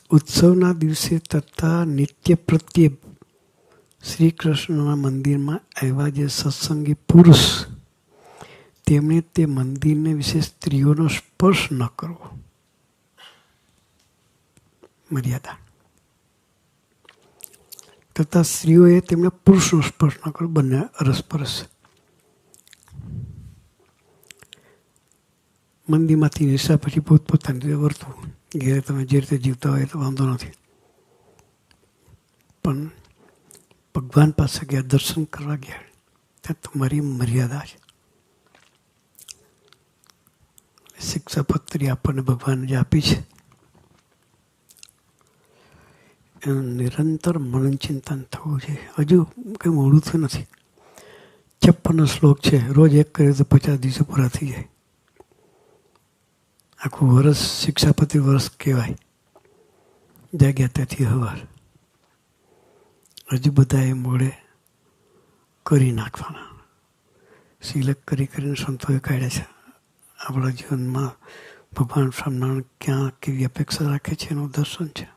ઉત્સવના દિવસે તથા નિત્ય પ્રત્યે શ્રી કૃષ્ણના મંદિરમાં આવ્યા જે સત્સંગી પુરુષ, તેમણે તે મંદિરને વિશે સ્ત્રીઓનો સ્પર્શ ન કરવો. મર્યાદા. તથા સ્ત્રીઓએ તેમને પુરુષનો સ્પર્શ ન કરવો. બંને અરસપરસ. મંદિરમાંથી નિશા પછી પોતપોતાની રીતે વર્તવું. ઘેરે તમે જે રીતે જીવતા હોય તો વાંધો નથી, પણ ભગવાન પાસે ગયા, દર્શન કરવા ગયા, ત્યાં તમારી મર્યાદા છે. શિક્ષાપત્રી આપણને ભગવાન જે આપી છે એનું નિરંતર મનન ચિંતન થવું જોઈએ. હજુ કંઈ મોડું થયું નથી. 56 શ્લોક છે. રોજ એક કરીએ તો 50 દિવસો પૂરા થઈ જાય. આખું વર્ષ શિક્ષાપતિ વર્ષ કહેવાય. જાગ્યા ત્યાંથી હવાર. હજુ બધા એ મોડે કરી નાખવાના. સિલેક્ટ કરીને સંતોએ કાઢ્યા છે. આપણા જીવનમાં ભગવાન સ્વામિનારાયણ ક્યાં કેવી અપેક્ષા રાખે છે એનું દર્શન છે.